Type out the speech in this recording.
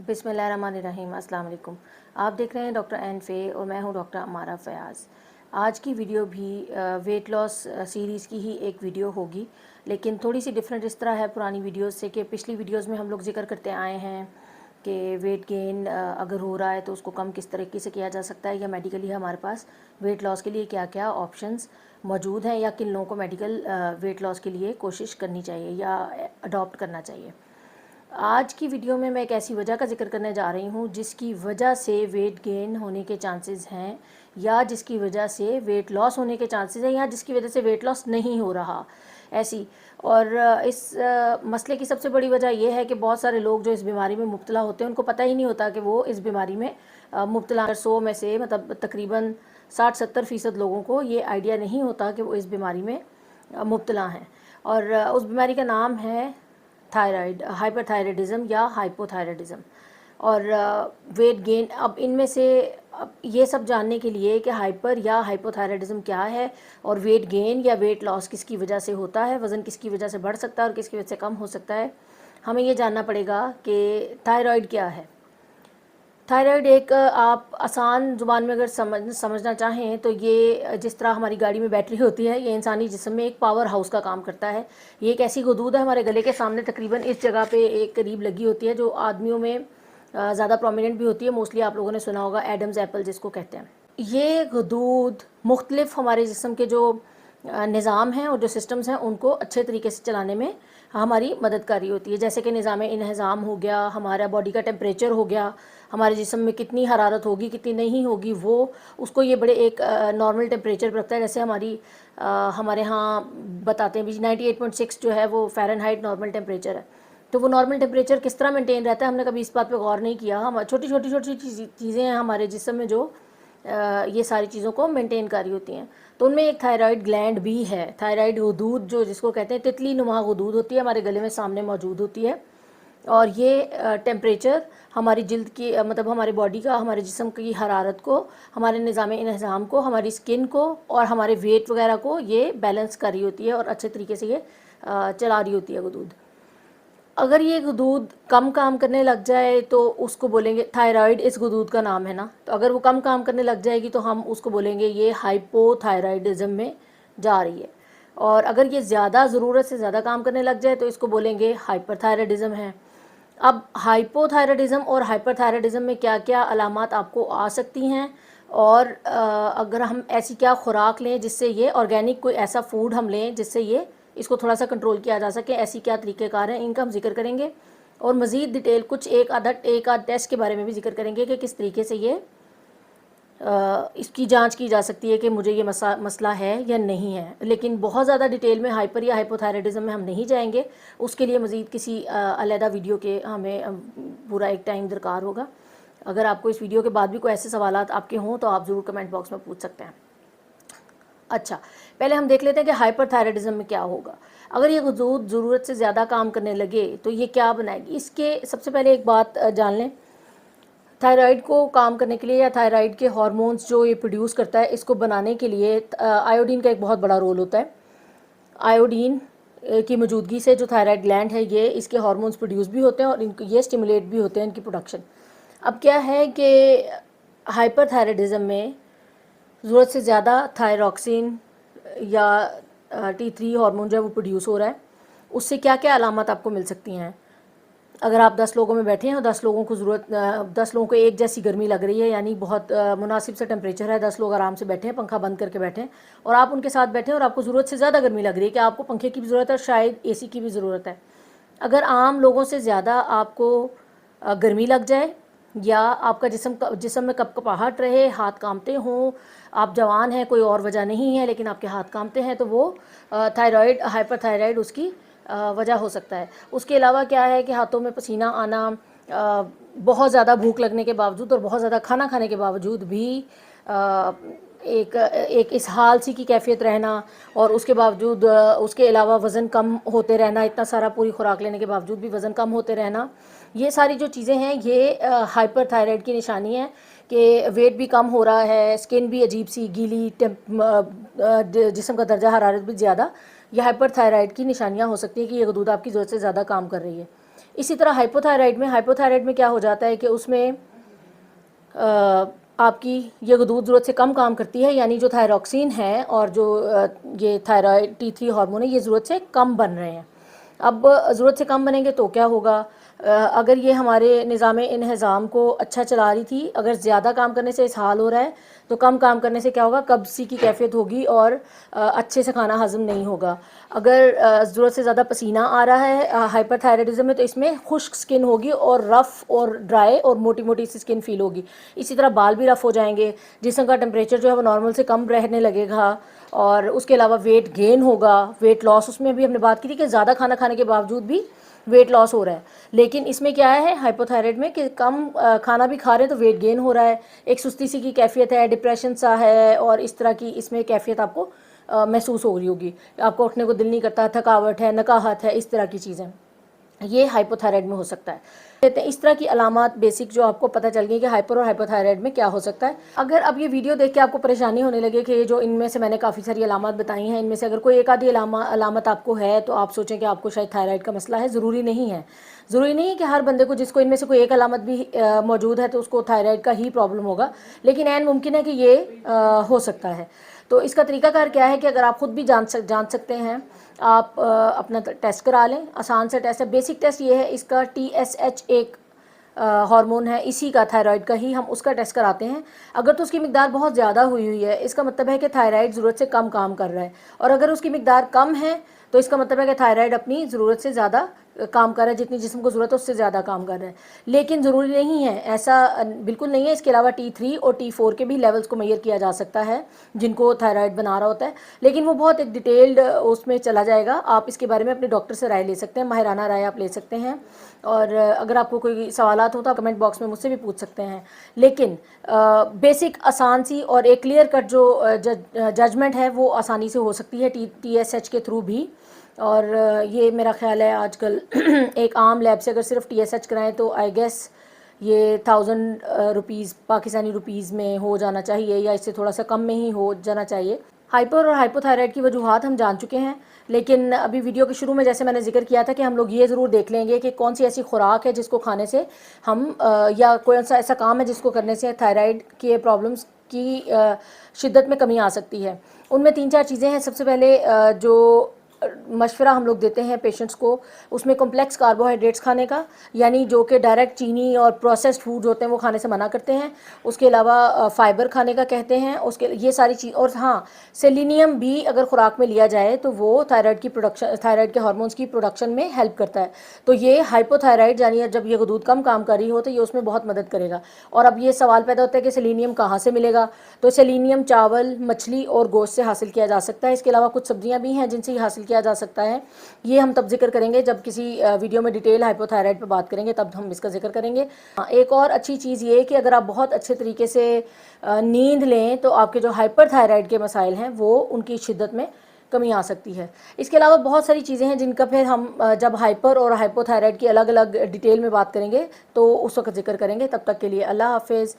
बिस्मिल्लाहिर्रहमानिर्रहीम। अस्सलाम वालेकुम। आप देख रहे हैं डॉक्टर एन फे और मैं हूं डॉक्टर अमारा फ़याज़। आज की वीडियो भी वेट लॉस सीरीज़ की ही एक वीडियो होगी, लेकिन थोड़ी सी डिफरेंट इस तरह है पुरानी वीडियोस से कि पिछली वीडियोस में हम लोग जिक्र करते आए हैं कि वेट गेन अगर हो रहा है तो उसको कम किस तरीके से किया जा सकता है, या मेडिकली हमारे पास वेट लॉस के लिए क्या क्या ऑप्शंस मौजूद हैं, या किन लोगों को मेडिकल वेट लॉस के लिए कोशिश करनी चाहिए या अडॉप्ट करना चाहिए। आज की वीडियो में मैं एक ऐसी वजह का जिक्र करने जा रही हूँ जिसकी वजह से वेट गेन होने के चांसेस हैं, या जिसकी वजह से वेट लॉस होने के चांसेस हैं, या जिसकी वजह से वेट लॉस नहीं हो रहा ऐसी। और इस मसले की सबसे बड़ी वजह यह है कि बहुत सारे लोग जो इस बीमारी में मुब्तला होते हैं उनको पता ही नहीं होता कि वो इस बीमारी में मुब्तला। 100 में से मतलब तकरीबन 60-70% लोगों को ये आइडिया नहीं होता कि वो इस बीमारी में मुब्तला हैं। और उस बीमारी का नाम है थायराइड, हाइपरथायराइडिज़म या हाइपोथायराइडिज़म। और वेट गेन, अब इनमें से अब ये सब जानने के लिए कि हाइपर या हाइपोथायराइडिज़म क्या है और वेट गेन या वेट लॉस किसकी वजह से होता है, वज़न किसकी वजह से बढ़ सकता है और किसकी वजह से कम हो सकता है, हमें ये जानना पड़ेगा कि थायराइड क्या है। थायराइड एक आप आसान ज़ुबान में अगर समझना चाहें तो ये जिस तरह हमारी गाड़ी में बैटरी होती है, ये इंसानी जिस्म में एक पावर हाउस का काम करता है। ये एक ऐसी गदूद है हमारे गले के सामने तकरीबन इस जगह पे एक करीब लगी होती है, जो आदमियों में ज़्यादा प्रोमिनेंट भी होती है। मोस्टली आप लोगों ने सुना होगा एडम्स एप्पल जिसको कहते हैं। ये गदूद मुख्तलिफ हमारे जिस्म के जो निज़ाम हैं और जो सिस्टम्स हैं उनको अच्छे तरीके से चलाने में हमारी मददकारी होती है। जैसे कि निज़ाम इंहज़ाम हो गया, हमारा बॉडी का टेम्परेचर हो गया, हमारे जिस्म में कितनी हरारत होगी कितनी नहीं होगी, वो उसको ये बड़े एक नॉर्मल टेम्परेचर पर रखता है। जैसे हमारे यहाँ बताते हैं भी 98.6 जो है वो फ़ारेनहाइट नॉर्मल टेम्परेचर है। तो वो नॉर्मल टेम्परेचर किस तरह मेंटेन रहता है, हमने कभी इस बात पे गौर नहीं किया। हम छोटी छोटी चीज़ें हैं हमारे जिस्म में जो ये सारी चीज़ों को मेंटेन कर रही होती हैं। तो उनमें एक थायराइड ग्लैंड भी है। थायराइड गदूद जो जिसको कहते हैं तितली नुमा गदूद होती है, हमारे गले में सामने मौजूद होती है। और ये टेम्परेचर हमारी जिल्द की मतलब हमारे बॉडी का, हमारे जिस्म की हरारत को, हमारे निज़ाम इंहज़ाम को, हमारी स्किन को और हमारे वेट वगैरह को ये बैलेंस कर रही होती है और अच्छे तरीके से ये चला रही होती है गदूद। अगर ये गदूद कम काम करने लग जाए तो उसको बोलेंगे, थायराइड इस गदूद का नाम है ना, तो अगर वो कम काम करने लग जाएगी तो हम उसको बोलेंगे ये हाइपोथायराइडिज़म में जा रही है। और अगर ये ज़्यादा ज़रूरत से ज़्यादा काम करने लग जाए तो इसको बोलेंगे हाइपरथायराइडिज़म है। अब हाइपोथायराइडिज़म और हाइपरथायराइडिज़म में क्या क्या अलामात आपको आ सकती हैं, और अगर हम ऐसी क्या खुराक लें जिससे ये ऑर्गेनिक कोई ऐसा फूड हम लें जिससे ये इसको थोड़ा सा कंट्रोल किया जा सके, ऐसी क्या तरीक़ेकार हैं, इनका हम जिक्र करेंगे। और मज़ीद डिटेल कुछ एक आध टेस्ट के बारे में भी जिक्र करेंगे कि किस तरीके से ये इसकी जांच की जा सकती है कि मुझे ये मसला है या नहीं है। लेकिन बहुत ज़्यादा डिटेल में हाइपर या हाइपोथायराइडिज़म में हम नहीं जाएंगे, उसके लिए मज़ीद किसी अलहदा वीडियो के हमें पूरा एक टाइम दरकार होगा। अगर आपको इस वीडियो के बाद भी कोई ऐसे सवालात आपके हों तो आप ज़रूर कमेंट बॉक्स में पूछ सकते हैं। अच्छा, पहले हम देख लेते हैं कि हाइपरथायराइडिज़म में क्या होगा। अगर ये गदूद ज़रूरत से ज़्यादा काम करने लगे तो ये क्या बनाएगी। इसके सबसे पहले एक बात जान लें, थायराइड को काम करने के लिए या थायराइड के हार्मोन्स जो ये प्रोड्यूस करता है, इसको बनाने के लिए आयोडीन का एक बहुत बड़ा रोल होता है। आयोडीन की मौजूदगी से जो थायराइड ग्लैंड है ये इसके हार्मोन्स प्रोड्यूस भी होते हैं और इनको ये स्टिमुलेट भी होते हैं इनकी प्रोडक्शन। अब क्या है कि हाइपरथायराइडिज़म में ज़रूरत से ज़्यादा थायरॉक्सिन या T3 हार्मोन जो है वो प्रोड्यूस हो रहा है। उससे क्या क्या अलामत आपको मिल सकती हैं। अगर आप 10 लोगों में बैठे हैं और 10 लोगों को 10 लोगों को एक जैसी गर्मी लग रही है, यानी बहुत मुनासिब सा टेम्परेचर है, 10 लोग आराम से बैठे हैं, पंखा बंद करके बैठे हैं, और आप उनके साथ बैठे हैं और आपको ज़रूरत से ज़्यादा गर्मी लग रही है कि आपको पंखे की भी ज़रूरत है, शायद AC की भी ज़रूरत है। अगर आम लोगों से ज़्यादा आपको गर्मी लग जाए या आपका जिस्म में कपकपाहट रहे, हाथ कांपते हों, आप जवान हैं, कोई और वजह नहीं है लेकिन आपके हाथ कांपते हैं, तो वो थायराइड हाइपरथायराइड उसकी वजह हो सकता है। उसके अलावा क्या है कि हाथों में पसीना आना, बहुत ज़्यादा भूख लगने के बावजूद और बहुत ज़्यादा खाना खाने के बावजूद भी एक इस हाल सी की कैफियत रहना, और उसके बावजूद उसके अलावा वज़न कम होते रहना, इतना सारा पूरी खुराक लेने के बावजूद भी वज़न कम होते रहना, ये सारी जो चीज़ें हैं ये हाइपरथायराइड की निशानी है कि वेट भी कम हो रहा है, स्किन भी अजीब सी गीली, जिस्म का दर्जा हरारत भी ज़्यादा। ये हाइपरथायराइड की निशानियाँ हो सकती हैं कि ये गदूद आपकी ज़रूरत से ज़्यादा काम कर रही है। इसी तरह हाइपोथायराइड में क्या हो जाता है कि उसमें आपकी ये गदूद ज़रूरत से कम काम करती है, यानी जो थायरॉक्सिन है और जो ये थायराइड T3 हार्मोन है, ये ज़रूरत से कम बन रहे हैं। अब ज़रूरत से कम बनेंगे तो क्या होगा, अगर ये हमारे निज़ाम इन्हिज़ाम को अच्छा चला रही थी, अगर ज़्यादा काम करने से इसहाल हो रहा है तो कम काम करने से क्या होगा, कब्ज़ की कैफियत होगी और अच्छे से खाना हज़म नहीं होगा। अगर ज़रूरत से ज़्यादा पसीना आ रहा है हाइपरथायराइडिज्म में, तो इसमें खुश्क स्किन होगी और रफ़ और ड्राई और मोटी मोटी सी स्किन फील होगी। इसी तरह बाल भी रफ़ हो जाएंगे, जिस्म का टेम्परेचर जो है वो नॉर्मल से कम रहने लगेगा, और उसके अलावा वेट गेन होगा, वेट लॉस। उसमें भी हमने बात की थी कि ज़्यादा खाना खाने के बावजूद भी वेट लॉस हो रहा है, लेकिन इसमें क्या है हाइपोथायराइड में कि कम खाना भी खा रहे हैं तो वेट गेन हो रहा है, एक सुस्ती सी की कैफियत है, डिप्रेशन सा है, और इस तरह की इसमें कैफियत आपको महसूस हो रही होगी। आपको उठने को दिल नहीं करता, थकावट है, नकाहत है, इस तरह की चीज़ें ये हाइपोथायराइड में हो सकता है। कहते हैं इस तरह की अलामात बेसिक जो आपको पता चल गई कि हाइपर और हाइपोथायराइड में क्या हो सकता है। अगर अब ये वीडियो देख के आपको परेशानी होने लगे कि जो इनमें से मैंने काफ़ी सारी अलामात बताई हैं, इनमें से अगर कोई एक आधी अलामत आपको है तो आप सोचें कि आपको शायद थायराइड का मसला है। ज़रूरी नहीं है, ज़रूरी नहीं है कि हर बंदे को जिसको इनमें से कोई एक अलामत भी मौजूद है तो उसको थायराइड का ही प्रॉब्लम होगा, लेकिन ऐन मुमकिन है कि ये हो सकता है। तो इसका तरीकाकार क्या है कि अगर आप ख़ुद भी जान सकते हैं, आप अपना टेस्ट करा लें। आसान सा टेस्ट है, बेसिक टेस्ट ये है, इसका TSH एक हार्मोन है, इसी का थायराइड का ही, हम उसका टेस्ट कराते हैं। अगर तो उसकी मिकदार बहुत ज़्यादा हुई है, इसका मतलब है कि थायराइड ज़रूरत से कम काम कर रहा है, और अगर उसकी मिकदार कम है तो इसका मतलब है कि थायराइड अपनी ज़रूरत से ज़्यादा काम कर रहा है, जितनी जिस्म को ज़रूरत है उससे ज़्यादा काम कर रहा है। लेकिन ज़रूरी नहीं है, ऐसा बिल्कुल नहीं है। इसके अलावा T3 और T4 के भी लेवल्स को मेजर किया जा सकता है जिनको थायराइड बना रहा होता है, लेकिन वो बहुत एक डिटेल्ड उसमें चला जाएगा। आप इसके बारे में अपने डॉक्टर से राय ले सकते हैं, माहिराना राय आप ले सकते हैं, और अगर आपको कोई सवालात हो तो आप कमेंट बॉक्स में मुझसे भी पूछ सकते हैं। लेकिन बेसिक आसान सी और एक क्लियर कट जो जजमेंट है वो आसानी से हो सकती है TSH के थ्रू भी। और ये मेरा ख्याल है आजकल एक आम लैब से अगर सिर्फ TSH कराएं तो आई गेस ये 1000 रुपीज़ पाकिस्तानी रुपीज़ में हो जाना चाहिए, या इससे थोड़ा सा कम में ही हो जाना चाहिए। हाइपर और हाइपोथायराइड की वजूहात हम जान चुके हैं, लेकिन अभी वीडियो के शुरू में जैसे मैंने जिक्र किया था कि हम लोग ये ज़रूर देख लेंगे कि कौन सी ऐसी खुराक है जिसको खाने से हम या कोई सा ऐसा काम है जिसको करने से थायराइड के प्रॉब्लम्स की शिद्दत में कमी आ सकती है। उनमें 3-4 चीज़ें हैं। सबसे पहले जो मशवरा हम लोग देते हैं पेशेंट्स को, उसमें कॉम्प्लेक्स कार्बोहाइड्रेट्स खाने का, यानी जो कि डायरेक्ट चीनी और प्रोसेस्ड फूड होते हैं वो खाने से मना करते हैं। उसके अलावा फ़ाइबर खाने का कहते हैं, उसके ये सारी चीज़। और हाँ, सेलेनियम भी अगर खुराक में लिया जाए तो वो थायराइड के हार्मोन्स की प्रोडक्शन में हेल्प करता है। तो ये हाइपोथायराइड यानी जब ये गदूद कम काम कर रही हो तो ये उसमें बहुत मदद करेगा। और अब ये सवाल पैदा होता है कि सेलेनियम कहाँ से मिलेगा, तो सेलेनियम चावल, मछली और गोश्त से हासिल किया जा सकता है। इसके अलावा कुछ सब्जियाँ भी हैं जिनसे हासिल किया जा सकता है। ये हम तब जिक्र करेंगे जब किसी वीडियो में डिटेल हाइपोथायराइड पर बात करेंगे, तब हम इसका जिक्र करेंगे। एक और अच्छी चीज़ ये है कि अगर आप बहुत अच्छे तरीके से नींद लें तो आपके जो हाइपरथायराइड के मसाइल हैं वो उनकी शिद्दत में कमी आ सकती है। इसके अलावा बहुत सारी चीज़ें हैं जिनका फिर हम जब हाइपर और हाइपोथायराइड की अलग अलग डिटेल में बात करेंगे तो उस वक्त जिक्र करेंगे। तब तक के लिए अल्लाह हाफिज़।